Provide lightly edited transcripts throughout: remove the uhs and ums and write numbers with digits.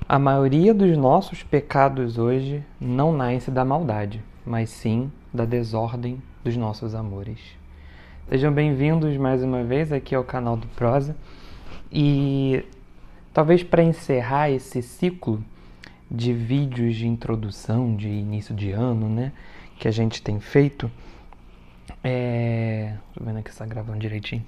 A maioria dos nossos pecados hoje não nasce da maldade, mas sim da desordem dos nossos amores. Sejam bem-vindos mais uma vez aqui ao canal do Prosa. E talvez para encerrar esse ciclo de vídeos de introdução, de início de ano, né, que a gente tem feito, tô vendo aqui se está gravando direitinho.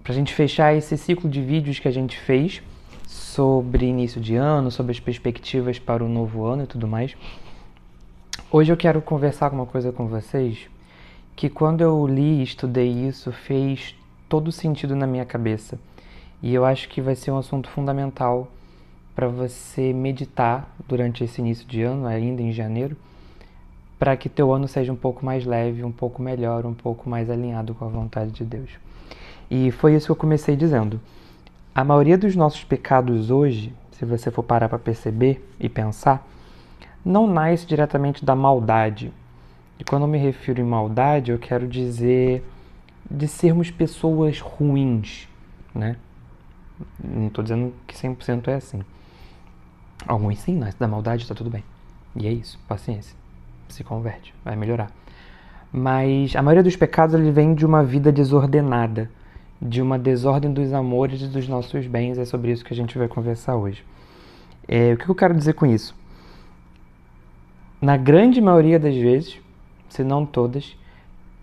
Pra gente fechar esse ciclo de vídeos que a gente fez sobre início de ano, sobre as perspectivas para o novo ano e tudo mais, hoje eu quero conversar uma coisa com vocês que quando eu li e estudei isso fez todo sentido na minha cabeça. E eu acho que vai ser um assunto fundamental para você meditar durante esse início de ano, ainda em janeiro, para que teu ano seja um pouco mais leve, um pouco melhor, um pouco mais alinhado com a vontade de Deus. E foi isso que eu comecei dizendo. A maioria dos nossos pecados hoje, se você for parar para perceber e pensar, não nasce diretamente da maldade. E quando eu me refiro em maldade, eu quero dizer de sermos pessoas ruins, né? Não estou dizendo que 100% é assim. Alguns sim, nasce da maldade, tá tudo bem. E é isso, paciência. Se converte, vai melhorar. Mas a maioria dos pecados ele vem de uma vida desordenada, de uma desordem dos amores e dos nossos bens. É sobre isso que a gente vai conversar hoje. O que eu quero dizer com isso? Na grande maioria das vezes, se não todas,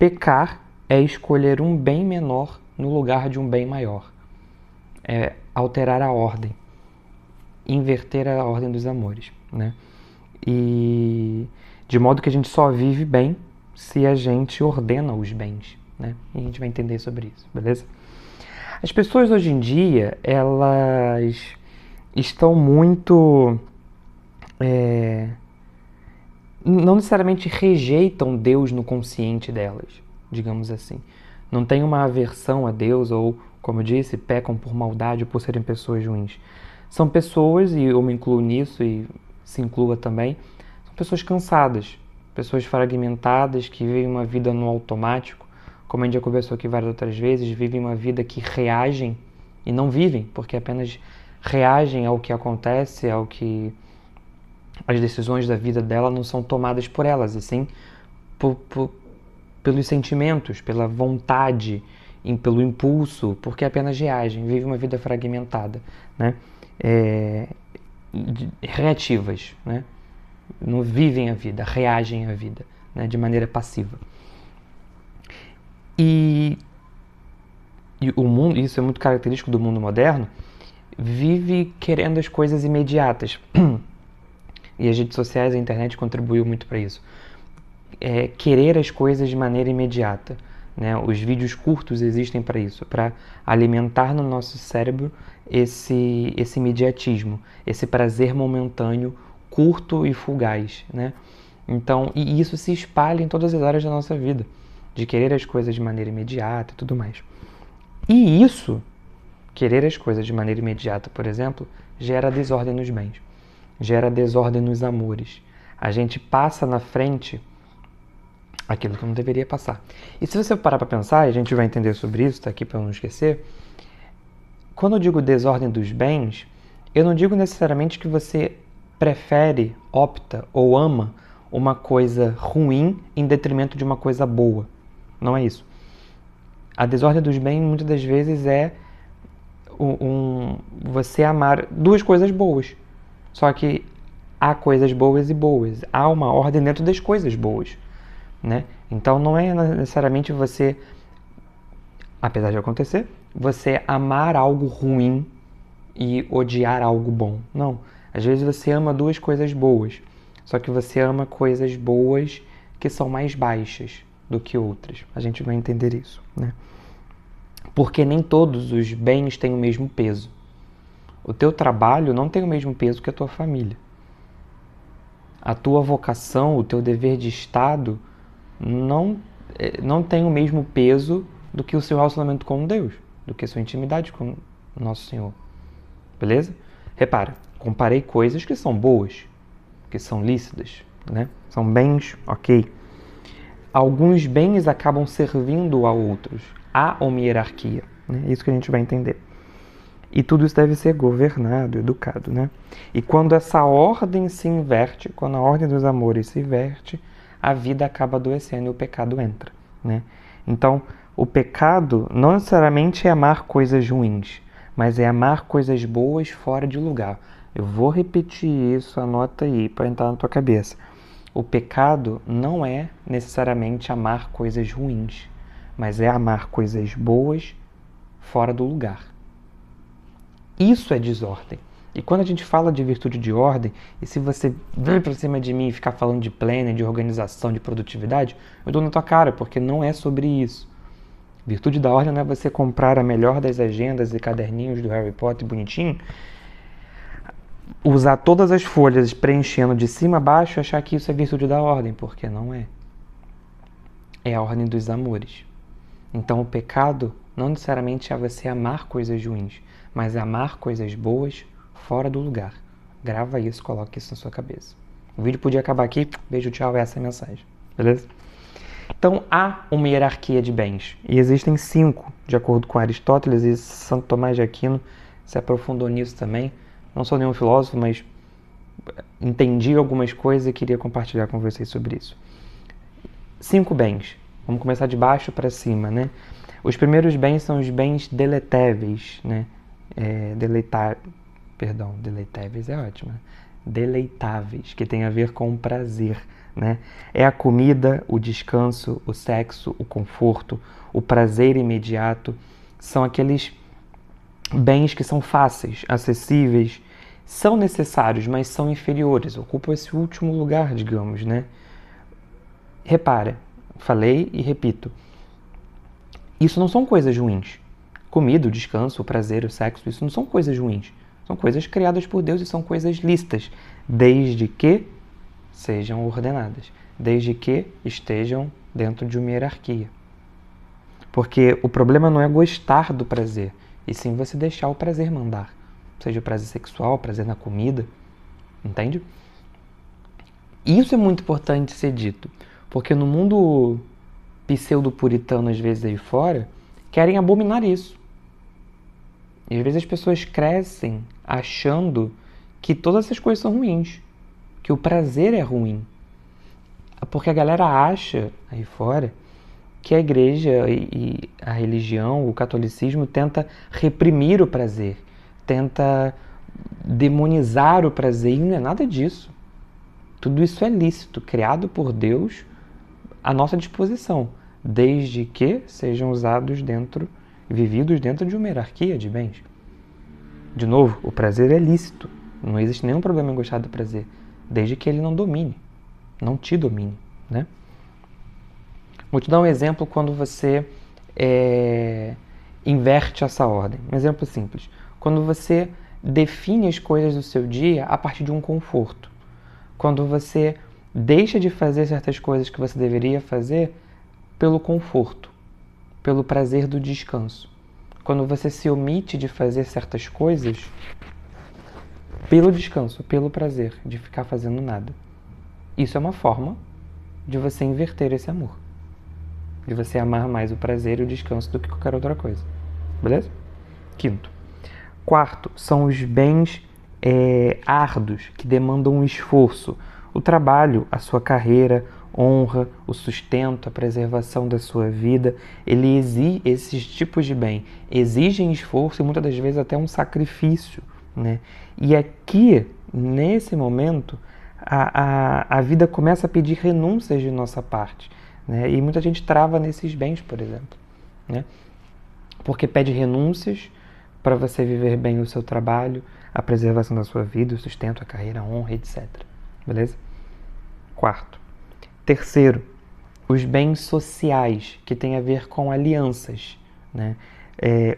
pecar é escolher um bem menor no lugar de um bem maior. É alterar a ordem, inverter a ordem dos amores, né? E de modo que a gente só vive bem se a gente ordena os bens, né? E a gente vai entender sobre isso, beleza? As pessoas hoje em dia, elas estão muito... não necessariamente rejeitam Deus no consciente delas, digamos assim. Não tem uma aversão a Deus ou, como eu disse, pecam por maldade ou por serem pessoas ruins. São pessoas, e eu me incluo nisso e se inclua também, são pessoas cansadas, pessoas fragmentadas que vivem uma vida no automático, como a gente já conversou aqui várias outras vezes, vivem uma vida que reagem e não vivem, porque apenas reagem ao que acontece, ao que as decisões da vida dela não são tomadas por elas, e sim pelos sentimentos, pela vontade, pelo impulso, porque apenas reagem, vivem uma vida fragmentada, né? Reativas, né? Não vivem a vida, reagem à vida, né? De maneira passiva. E o mundo, isso é muito característico do mundo moderno, vive querendo as coisas imediatas. E as redes sociais, a internet contribuiu muito para isso. Querer as coisas de maneira imediata, né? Os vídeos curtos existem para isso, para alimentar no nosso cérebro esse imediatismo, esse prazer momentâneo, curto e fugaz, né? Então, e isso se espalha em todas as áreas da nossa vida, de querer as coisas de maneira imediata e tudo mais. E isso, querer as coisas de maneira imediata, por exemplo, gera desordem nos bens, gera desordem nos amores. A gente passa na frente aquilo que não deveria passar. E se você parar para pensar, e a gente vai entender sobre isso, tá aqui para não esquecer, quando eu digo desordem dos bens, eu não digo necessariamente que você prefere, opta ou ama uma coisa ruim em detrimento de uma coisa boa. Não é isso. A desordem dos bens muitas das vezes é você amar duas coisas boas. Só que há coisas boas e boas. Há uma ordem dentro das coisas boas, né? Então não é necessariamente você, apesar de acontecer, você amar algo ruim e odiar algo bom. Não. Às vezes você ama duas coisas boas. Só que você ama coisas boas que são mais baixas do que outras. A gente vai entender isso, né? Porque nem todos os bens têm o mesmo peso. O teu trabalho não tem o mesmo peso que a tua família. A tua vocação, o teu dever de Estado não tem o mesmo peso do que o seu relacionamento com Deus, do que a sua intimidade com o nosso Senhor. Beleza? Repara, comparei coisas que são boas, que são lícitas, né? São bens, ok. Alguns bens acabam servindo a outros. Há uma hierarquia, né? Isso que a gente vai entender. E tudo isso deve ser governado, educado, né? E quando essa ordem se inverte, quando a ordem dos amores se inverte, a vida acaba adoecendo e o pecado entra, né? Então, o pecado não necessariamente é amar coisas ruins, mas é amar coisas boas fora de lugar. Eu vou repetir isso, anota aí para entrar na tua cabeça. O pecado não é necessariamente amar coisas ruins, mas é amar coisas boas fora do lugar. Isso é desordem. E quando a gente fala de virtude de ordem, e se você vir para cima de mim e ficar falando de planning, de organização, de produtividade, eu dou na tua cara, porque não é sobre isso. Virtude da ordem não é você comprar a melhor das agendas e caderninhos do Harry Potter bonitinho, usar todas as folhas preenchendo de cima a baixo e achar que isso é virtude da ordem, porque não é. É a ordem dos amores. Então o pecado não necessariamente é você amar coisas ruins, mas é amar coisas boas fora do lugar. Grava isso, coloca isso na sua cabeça. O vídeo podia acabar aqui. Beijo, tchau, essa é a mensagem. Beleza? Então há uma hierarquia de bens. E existem 5, de acordo com Aristóteles, e Santo Tomás de Aquino se aprofundou nisso também. Não sou nenhum filósofo, mas entendi algumas coisas e queria compartilhar com vocês sobre isso. 5 bens. Vamos começar de baixo para cima, né? Os primeiros bens são os bens deletéveis, né? Deleitáveis é ótimo. Né? Deleitáveis, que tem a ver com o prazer, né? É a comida, o descanso, o sexo, o conforto, o prazer imediato. São aqueles bens que são fáceis, acessíveis, são necessários, mas são inferiores, ocupam esse último lugar, digamos, né? Repara, falei e repito, isso não são coisas ruins. Comida, o descanso, o prazer, o sexo, isso não são coisas ruins. São coisas criadas por Deus e são coisas lícitas, desde que sejam ordenadas, desde que estejam dentro de uma hierarquia. Porque o problema não é gostar do prazer, e sim você deixar o prazer mandar. Seja o prazer sexual, o prazer na comida, entende? Isso é muito importante ser dito, porque no mundo pseudo-puritano, às vezes aí fora, querem abominar isso. E às vezes as pessoas crescem achando que todas essas coisas são ruins, que o prazer é ruim. Porque a galera acha aí fora que a igreja e a religião, o catolicismo, tenta reprimir o prazer, tenta demonizar o prazer, e não é nada disso. Tudo isso é lícito, criado por Deus à nossa disposição, desde que sejam usados vividos dentro de uma hierarquia de bens. De novo, o prazer é lícito, não existe nenhum problema em gostar do prazer, desde que ele não domine, não te domine, né? Vou te dar um exemplo quando você inverte essa ordem. Um exemplo simples. Quando você define as coisas do seu dia a partir de um conforto. Quando você deixa de fazer certas coisas que você deveria fazer pelo conforto, pelo prazer do descanso. Quando você se omite de fazer certas coisas pelo descanso, pelo prazer de ficar fazendo nada. Isso é uma forma de você inverter esse amor. De você amar mais o prazer e o descanso do que qualquer outra coisa. Beleza? Quinto. Quarto, são os bens árduos, que demandam um esforço. O trabalho, a sua carreira, honra, o sustento, a preservação da sua vida. Esses tipos de bem exigem esforço e muitas das vezes até um sacrifício, né? E aqui, nesse momento, a vida começa a pedir renúncias de nossa parte. Né? E muita gente trava nesses bens, por exemplo. Né? Porque pede renúncias para você viver bem o seu trabalho, a preservação da sua vida, o sustento, a carreira, a honra, etc. Beleza? Quarto. Terceiro, os bens sociais, que tem a ver com alianças. Né?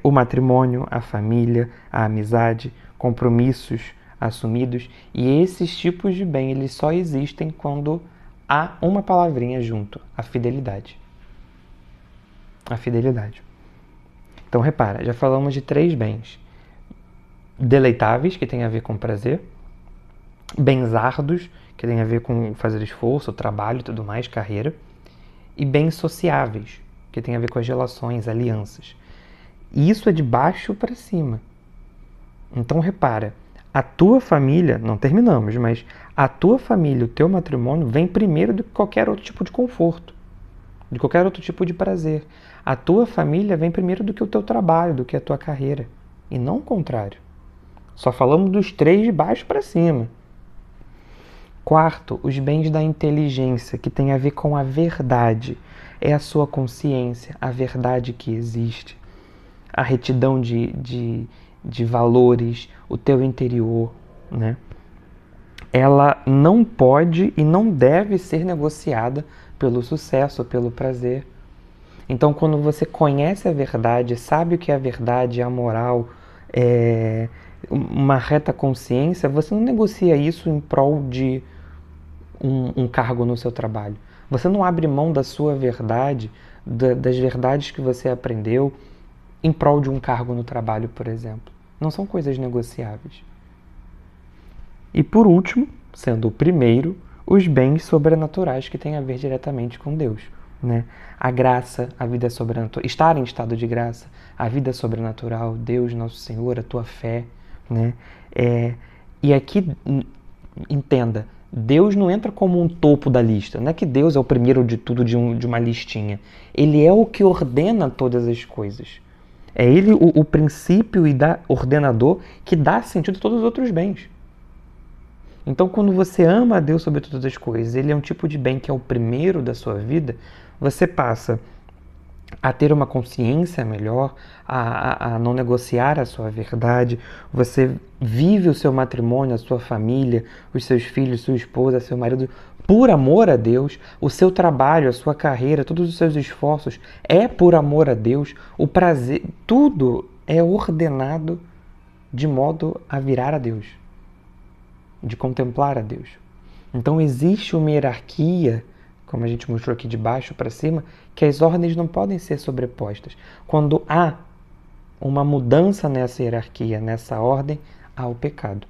O matrimônio, a família, a amizade, compromissos assumidos. E esses tipos de bem, eles só existem quando há uma palavrinha junto, a fidelidade. A fidelidade. Então, repara, já falamos de 3 bens. Deleitáveis, que tem a ver com prazer. Bens árduos, que tem a ver com fazer esforço, trabalho e tudo mais, carreira. E bens sociáveis, que tem a ver com as relações, alianças. E isso é de baixo para cima. Então repara, a tua família, não terminamos, mas a tua família, o teu matrimônio vem primeiro do que qualquer outro tipo de conforto, de qualquer outro tipo de prazer. A tua família vem primeiro do que o teu trabalho, do que a tua carreira, e não o contrário. Só falamos dos três de baixo para cima. Quarto, os bens da inteligência, que tem a ver com a verdade. É a sua consciência, a verdade que existe, a retidão de valores, o teu interior, né? Ela não pode e não deve ser negociada pelo sucesso, pelo prazer. Então, quando você conhece a verdade, sabe o que é a verdade, a moral, uma reta consciência, você não negocia isso em prol de um cargo no seu trabalho. Você não abre mão da sua verdade, das verdades que você aprendeu, em prol de um cargo no trabalho, por exemplo. Não são coisas negociáveis. E por último, sendo o primeiro, os bens sobrenaturais que têm a ver diretamente com Deus, né? A graça, a vida sobrenatural, estar em estado de graça, a vida sobrenatural, Deus, nosso Senhor, a tua fé, né? E aqui, entenda, Deus não entra como um topo da lista. Não é que Deus é o primeiro de tudo de uma listinha. Ele é o que ordena todas as coisas. É ele o princípio e ordenador que dá sentido a todos os outros bens. Então, quando você ama a Deus sobre todas as coisas, ele é um tipo de bem que é o primeiro da sua vida, você passa a ter uma consciência melhor, a não negociar a sua verdade, você vive o seu matrimônio, a sua família, os seus filhos, sua esposa, seu marido, por amor a Deus, o seu trabalho, a sua carreira, todos os seus esforços é por amor a Deus, o prazer, tudo é ordenado de modo a virar a Deus, de contemplar a Deus. Então existe uma hierarquia, como a gente mostrou aqui de baixo para cima, que as ordens não podem ser sobrepostas. Quando há uma mudança nessa hierarquia, nessa ordem, há o pecado.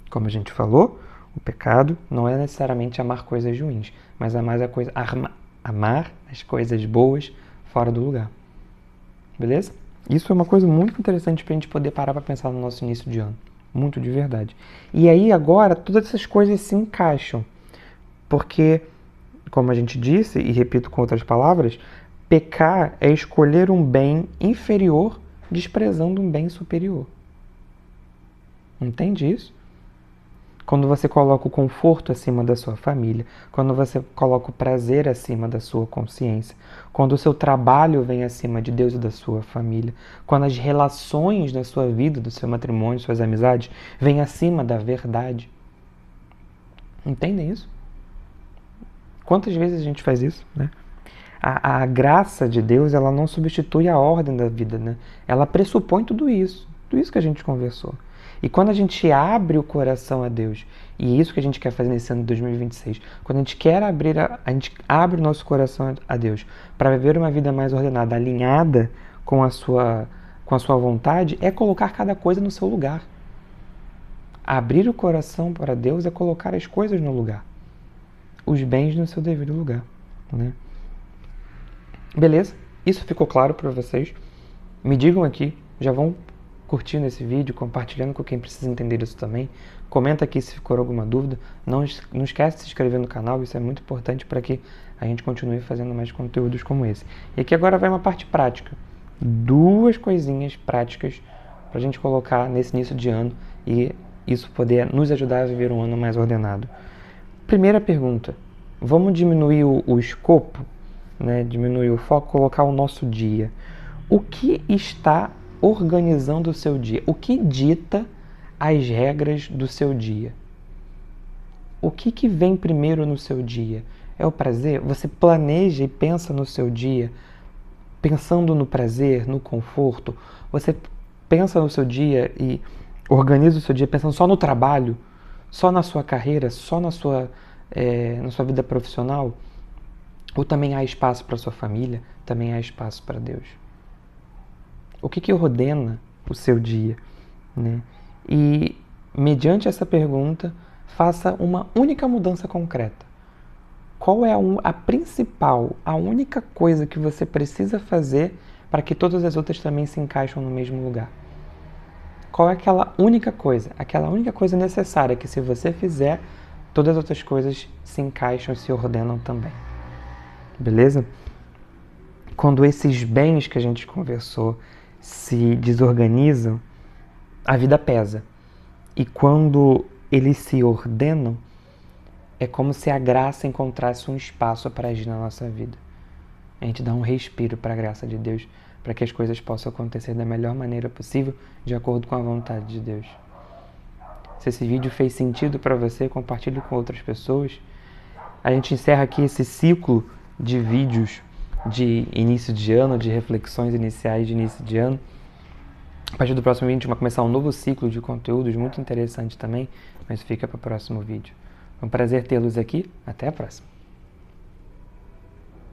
Como a gente falou, o pecado não é necessariamente amar coisas ruins, mas amar as coisas boas fora do lugar. Beleza? Isso é uma coisa muito interessante para a gente poder parar para pensar no nosso início de ano. Muito de verdade. E aí agora todas essas coisas se encaixam. Porque, como a gente disse, e repito com outras palavras, pecar é escolher um bem inferior desprezando um bem superior. Entende isso? Quando você coloca o conforto acima da sua família, quando você coloca o prazer acima da sua consciência, quando o seu trabalho vem acima de Deus e da sua família, quando as relações da sua vida, do seu matrimônio, suas amizades, vêm acima da verdade. Entendem isso? Quantas vezes a gente faz isso, né? A graça de Deus, ela não substitui a ordem da vida, né? Ela pressupõe tudo isso que a gente conversou. E quando a gente abre o coração a Deus, e é isso que a gente quer fazer nesse ano de 2026, quando a gente quer a gente abre o nosso coração a Deus para viver uma vida mais ordenada, alinhada com a sua vontade, é colocar cada coisa no seu lugar. Abrir o coração para Deus é colocar as coisas no lugar. Os bens no seu devido lugar, né? Beleza? Isso ficou claro para vocês? Me digam aqui, já vão curtindo esse vídeo, compartilhando com quem precisa entender isso também. Comenta aqui se ficou alguma dúvida. Não esquece de se inscrever no canal, isso é muito importante para que a gente continue fazendo mais conteúdos como esse. E aqui agora vai uma parte prática. 2 coisinhas práticas para a gente colocar nesse início de ano e isso poder nos ajudar a viver um ano mais ordenado. Primeira pergunta, vamos diminuir o escopo, né? Diminuir o foco, colocar o nosso dia. O que está organizando o seu dia? O que dita as regras do seu dia? O que vem primeiro no seu dia? É o prazer? Você planeja e pensa no seu dia pensando no prazer, no conforto? Você pensa no seu dia e organiza o seu dia pensando só no trabalho, só na sua carreira, só na sua vida profissional? Ou também há espaço para a sua família? Também há espaço para Deus? O que ordena o seu dia, né? E, mediante essa pergunta, faça uma única mudança concreta. Qual é a principal, a única coisa que você precisa fazer para que todas as outras também se encaixem no mesmo lugar? qual é aquela única coisa necessária que, se você fizer, todas as outras coisas se encaixam e se ordenam também. Beleza? Quando esses bens que a gente conversou se desorganizam, a vida pesa. E quando eles se ordenam, é como se a graça encontrasse um espaço para agir na nossa vida. A gente dá um respiro para a graça de Deus, para que as coisas possam acontecer da melhor maneira possível, de acordo com a vontade de Deus. Se esse vídeo fez sentido para você, compartilhe com outras pessoas. A gente encerra aqui esse ciclo de vídeos de início de ano, de reflexões iniciais de início de ano. A partir do próximo vídeo a gente vai começar um novo ciclo de conteúdos muito interessante também, mas fica para o próximo vídeo. É um prazer tê-los aqui. Até a próxima.